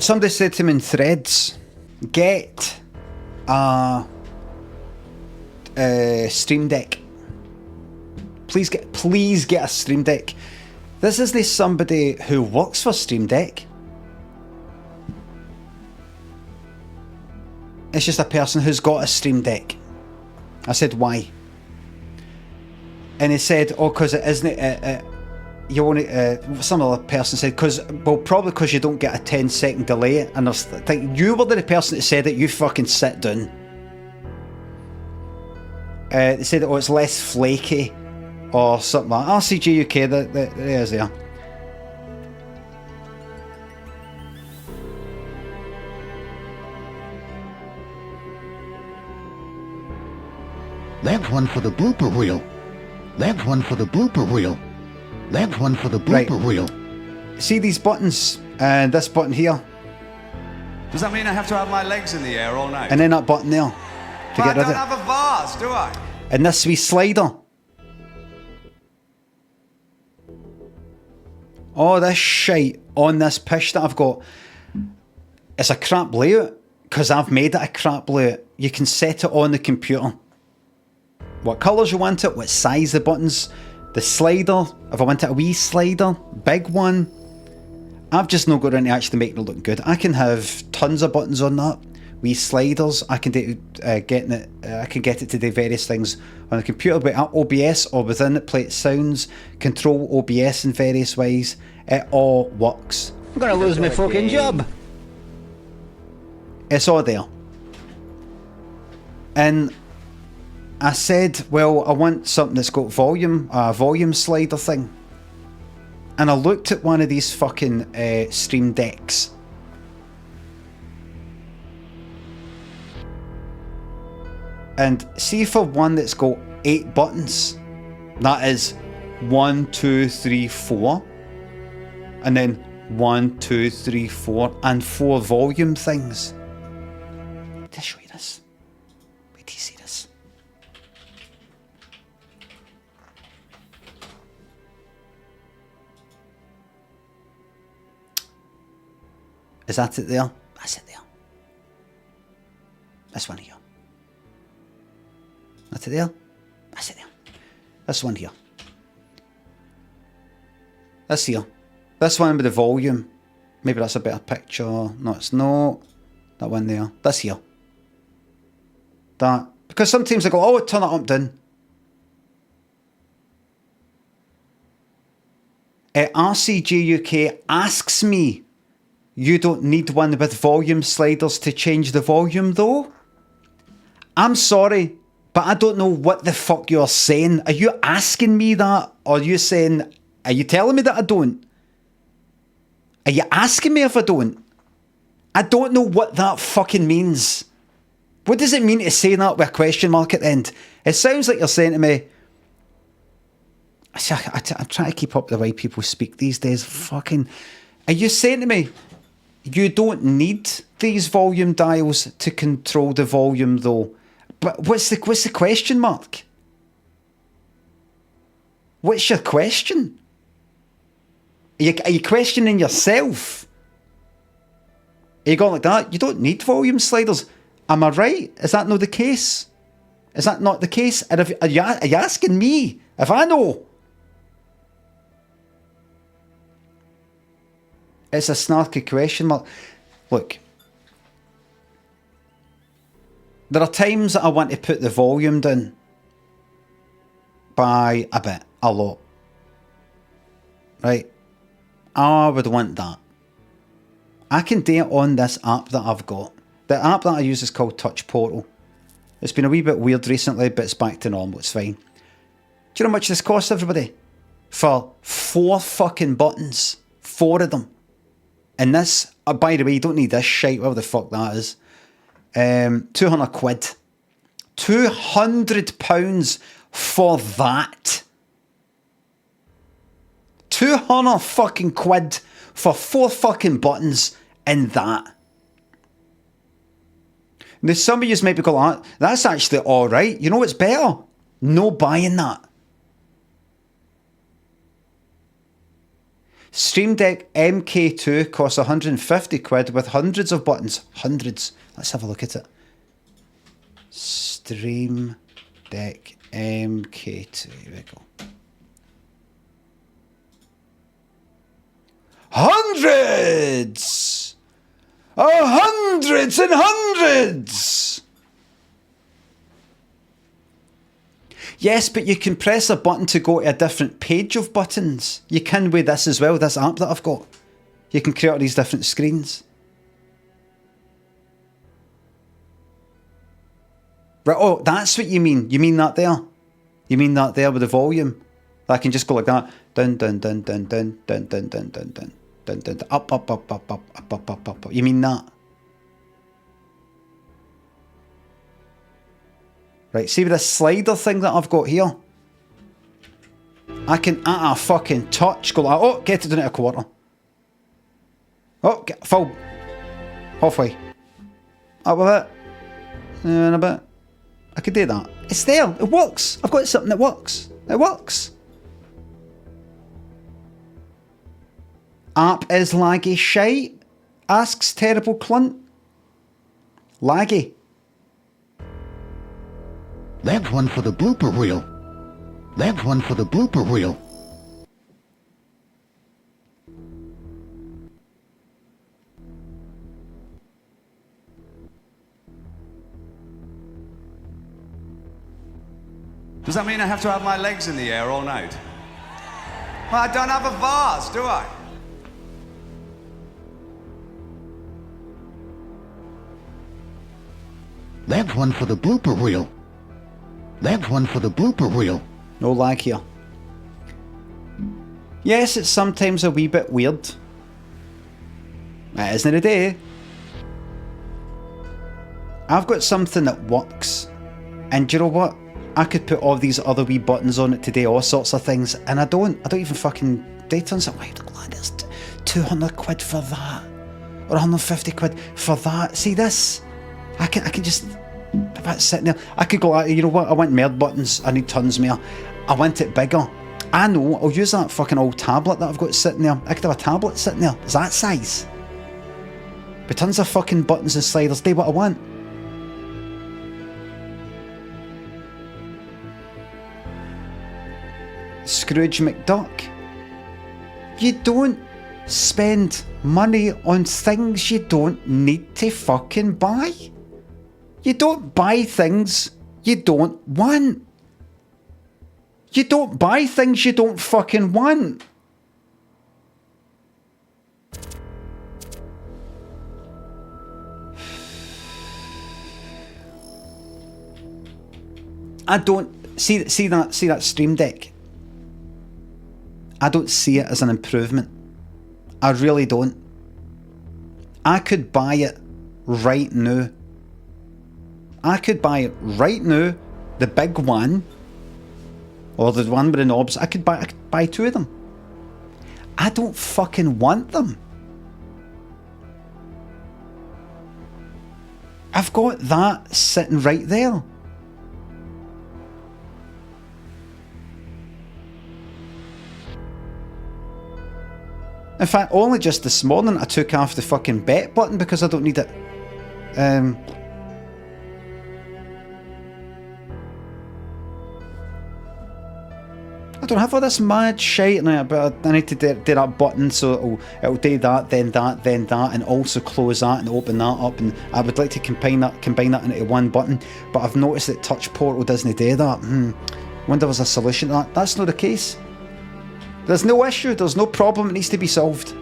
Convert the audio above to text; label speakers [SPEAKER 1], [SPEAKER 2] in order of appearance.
[SPEAKER 1] somebody said to me in threads, get a Stream Deck. Please get a Stream Deck. This isn't somebody who works for Stream Deck. It's just a person who's got a Stream Deck. I said, why? And he said, oh, because it isn't you only some other person said, probably because you don't get a 10-second delay. And I was thinking, you were the person that said it. You fucking sit down. They said, oh, it's less flaky or something like that. RCG UK, there is there.
[SPEAKER 2] That's one for the blooper reel. That's one for the blooper reel. That's one for the blooper reel.
[SPEAKER 1] See these buttons and this button here?
[SPEAKER 3] Does that mean I have to have my legs in the air all night?
[SPEAKER 1] And then that button there to get rid of it.
[SPEAKER 3] I don't have a vase, do I?
[SPEAKER 1] And this wee slider. All this shite on this pish that I've got. It's a crap layout because I've made it a crap layout. You can set it on the computer. What colours you want it, what size the buttons, the slider, if I want it a wee slider, big one. I've just not got into actually making it look good. I can have tons of buttons on that, wee sliders. I can do I can get it to do various things on the computer, but at OBS or within it, play it sounds, control OBS in various ways. It all works.
[SPEAKER 2] I'm gonna lose my fucking job.
[SPEAKER 1] It's all there. And I said, well, I want something that's got volume, a volume slider thing. And I looked at one of these fucking Stream Decks. And see for one that's got 8 buttons. That is 1, 2, 3, 4. And then 1, 2, 3, 4. And 4 volume things. Just show you this. Wait till you see this. Is that it there? That's it there. This one here. That's it there? That's it there. This one here. This here. This one with the volume. Maybe that's a better picture. No, it's not. That one there. This here. That. Because sometimes I go, oh, turn it up, down. RCG UK asks me, you don't need one with volume sliders to change the volume though? I'm sorry, but I don't know what the fuck you're saying. Are you asking me that? Or are you saying, are you telling me that I don't? Are you asking me if I don't? I don't know what that fucking means. What does it mean to say that with a question mark at the end? It sounds like you're saying to me, I'm trying to keep up the way people speak these days. Fucking, are you saying to me, you don't need these volume dials to control the volume though? But what's the question mark? What's your question? Are you questioning yourself? Are you going like that? You don't need volume sliders. Am I right? Is that not the case? Is that not the case? And are you asking me if I know? It's a snarky question mark. Look. There are times that I want to put the volume down by a bit, a lot. Right? I would want that. I can do it on this app that I've got. The app that I use is called Touch Portal. It's been a wee bit weird recently, but it's back to normal, it's fine. Do you know how much this costs, everybody? For 4 fucking buttons. 4 of them. And this, by the way, you don't need this shite, whatever the fuck that is. 200 quid. £200 for that. 200 fucking quid for 4 fucking buttons and that. Now some of you might be going, that's actually alright. You know what's better? No buying that. Stream Deck MK2 costs 150 quid with hundreds of buttons. Hundreds. Let's have a look at it. Stream Deck MK2. Here we go. Hundreds! Oh, hundreds and hundreds! Yes, but you can press a button to go to a different page of buttons. You can with this as well, this app that I've got. You can create all these different screens. Right, oh, that's what you mean. You mean that there? You mean that there with the volume? I can just go like that. Dun dun dun dun dun dun dun dun dun dun dun dun dun. Up up up up up up up up up. You mean that? Right, see with this slider thing that I've got here? I can at a fucking touch go like, oh, get it down to a quarter. Oh, get full. Halfway. Up with it. And a bit. I could do that. It's there. It works. I've got something that works. It works. App is laggy shite? Asks Terrible Clunt. Laggy.
[SPEAKER 2] That's one for the blooper reel. That's one for the blooper reel.
[SPEAKER 3] Does that mean I have to have my legs in the air all night? Well, I don't have a vase, do I?
[SPEAKER 2] That's one for the blooper reel. That's one for the blooper reel.
[SPEAKER 1] No lag here. Yes, it's sometimes a wee bit weird. It isn't a day. I've got something that works. And do you know what? I could put all these other wee buttons on it today, all sorts of things, and I don't even fucking date on something. Why there's 200 quid for that? Or 150 quid for that? See this? I can just, if that's sitting there, I could go, you know what, I want more buttons, I need tons more. I want it bigger. I know, I'll use that fucking old tablet that I've got sitting there. I could have a tablet sitting there, it's that size. With tons of fucking buttons and sliders, do what I want. Scrooge McDuck. You don't spend money on things you don't need to fucking buy. You don't buy things you don't want. You don't buy things you don't fucking want. I don't see that Stream Deck. I don't see it as an improvement. I really don't. I could buy it right now. I could buy it right now, the big one, or the one with the knobs. I could buy two of them. I don't fucking want them. I've got that sitting right there. In fact, only just this morning I took off the fucking bet button because I don't need it. I don't have all this mad shite now, but I need to do that button so it'll do that, then that, then that, and also close that and open that up. And I would like to combine that into one button, but I've noticed that Touch Portal doesn't do that. Wonder if there's a solution to that. That's not the case. There's no issue, there's no problem, it needs to be solved.